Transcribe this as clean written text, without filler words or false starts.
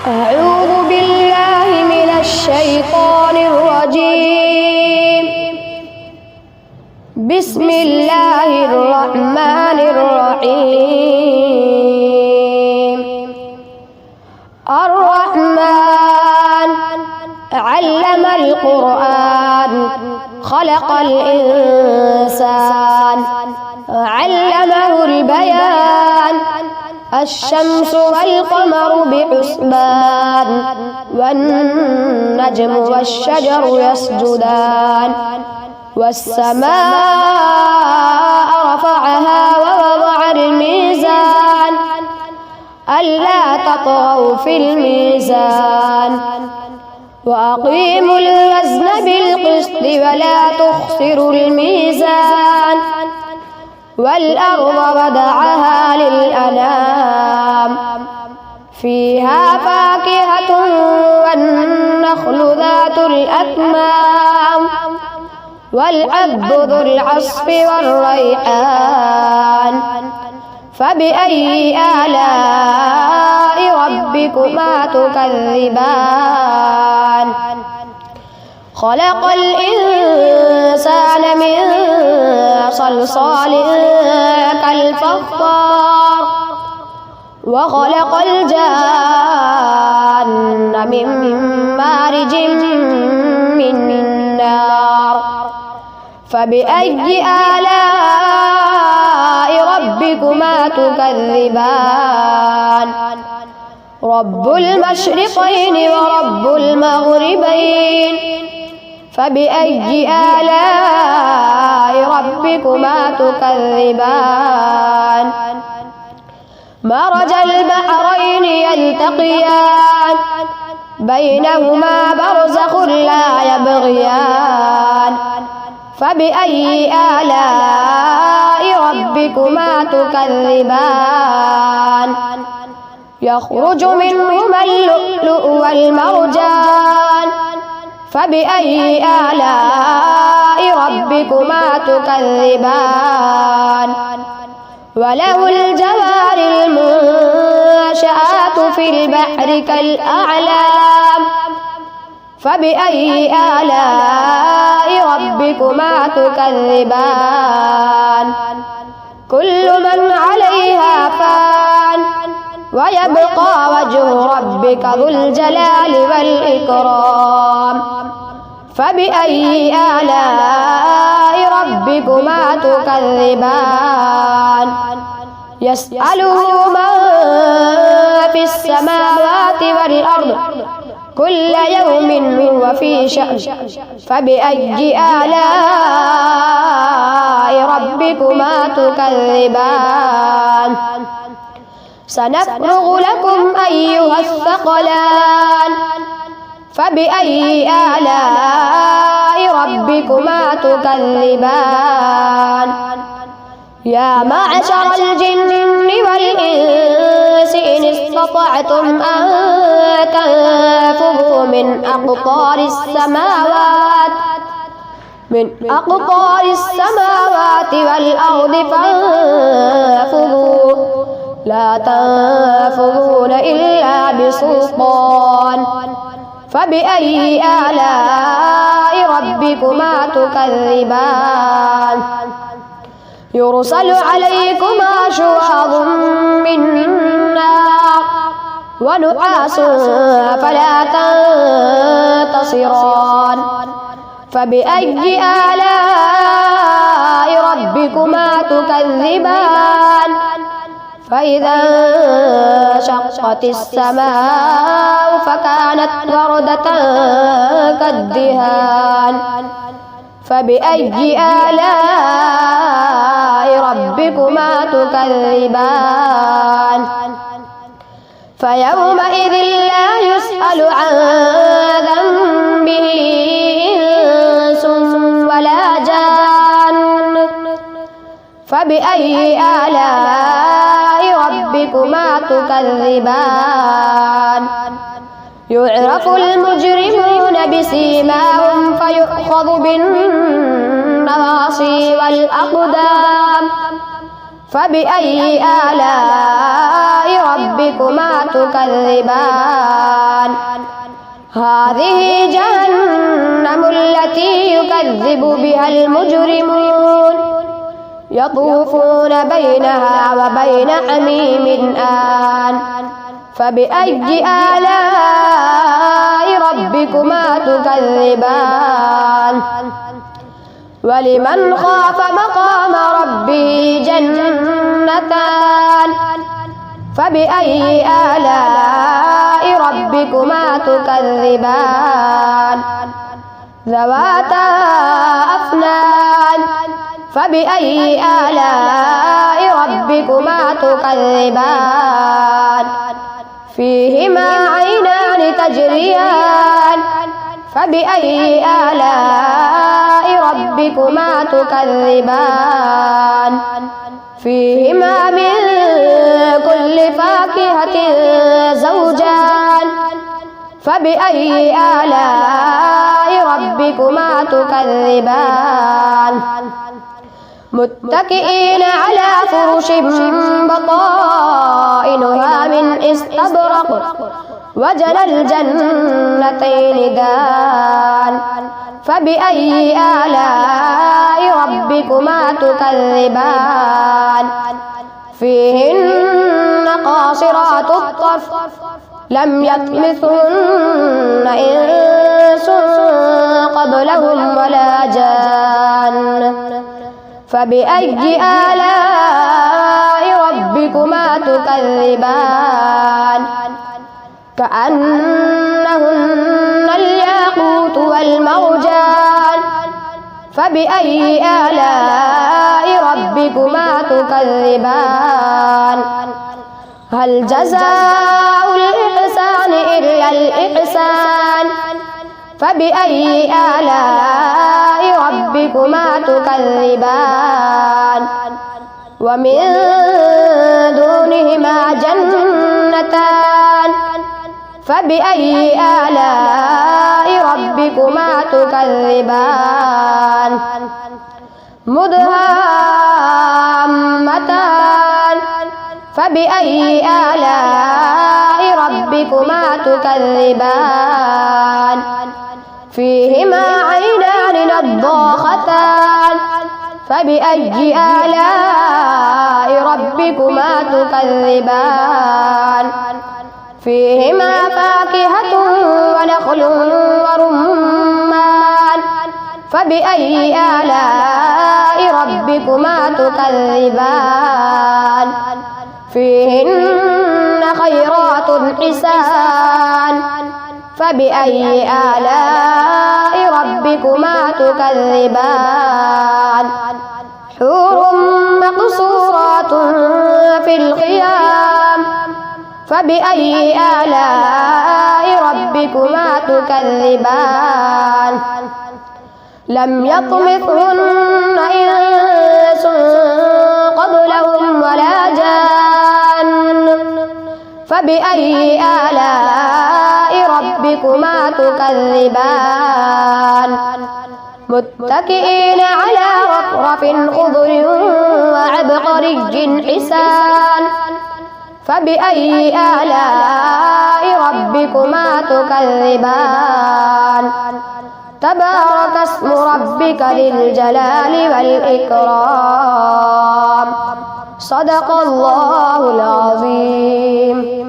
أعوذ بالله من الشيطان الرجيم. بسم الله الرحمن الرحيم. الرحمن علم القرآن خلق الإنسان علمه البيان. الشمس والقمر بحسبان والنجم والشجر يسجدان. والسماء رفعها ووضع الميزان ألا تطغوا في الميزان وأقيموا الوزن بالقسط ولا تخسروا الميزان. والأرض وضعها للأنام فيها فاكهة والنخل ذات الأكمام والحب ذو العصف والريحان. فبأي آلاء ربكما تكذبان؟ خلق الإنسان من صلصال كالفخار وخلق الجان من مارج من نار. فبأي آلاء ربكما تكذبان؟ رب المشرقين ورب المغربين. فبأي آلاء ربكما تكذبان؟ مرج البحرين يلتقيان بينهما برزخ لا يبغيان. فبأي آلاء ربكما تكذبان؟ يخرج منهما اللؤلؤ والمرجان. فبأي آلاء ربكما تكذبان؟ وله الجوار المنشآت في البحر كالأعلام. فبأي آلاء ربكما تكذبان؟ كل من عليها فان ويبقى وجه ربك ذو الجلال والإكرام. فبأي آلاء ربكما تكذبان؟ يسأله من في السماوات والأرض كل يوم هو في شأن. فبأي آلاء ربكما تكذبان؟ سنفرغ لكم أيها الثقلان. فبأي آلاء ربكما تكذبان؟ يا معشر الجن والإنس إن استطعتم أن تنفذوا من أقطار السماوات والأرض فانفذوا لا تنفذون إلا بسلطان. فبأي آلاء ربكما تكذبان؟ يرسل عليكما شواظ من نار ونحاس فلا تنتصران. فبأي آلاء ربكما تكذبان؟ فإذا انشقت السماء فكانت وردة كالدهان. فبأي آلاء ربكما تكذبان؟ فيومئذ لا يسأل عن ذنبه إنس ولا جان. فبأي آلاء ربكما تكذبان؟ يعرف المجرمون بسيماهم فيؤخذ بالنواصي والأقدام. فبأي آلاء ربكما تكذبان هذه جهنم التي يكذب بها المجرمون يطوفون بينها وبين حميم آن فبأي آلاء ربكما تكذبان ولمن خاف مقام ربه جنتان فبأي آلاء ربكما تكذبان ذواتا أفنان فبأي آلاء ربكما تكذبان فيهما عينان تجريان فبأي آلاء ربكما تكذبان فيهما من كل فاكهة زوجان فبأي آلاء ربكما تكذبان متكئين على فرش بطائنها من استبرق وجنى الجنتين دان فبأي آلاء ربكما تكذبان فيهن قاصرات الطرف لم يطمثهن إنس قبلهم ولا جان فبأي آلاء ربكما تكذبان كأنهن الياقوت والمرجان فبأي آلاء ربكما تكذبان هل جزاء الإحسان إلا الإحسان فبأي آلاء ربكما تكذبان ومن دونهما جنتان فبأي آلاء ربكما تكذبان مدهامتان فبأي آلاء ربكما تكذبان فيهما عينان نضاختان فبأي آلاء ربكما تكذبان فيهما فاكهة ونخل ورمان فبأي آلاء ربكما تكذبان فيهن خيرات حسان فبأي آلاء ربكما تكذبان حور مقصورات في الخيام فبأي آلاء ربكما تكذبان لم يطمثهن إنس قبلهم ولا جان فبأي آلاء ربكما تكذبان متكئين على رفرف خضر وعبقري حسان فبأي آلاء ربكما تكذبان تبارك اسم ربك ذي الجلال والإكرام صدق الله العظيم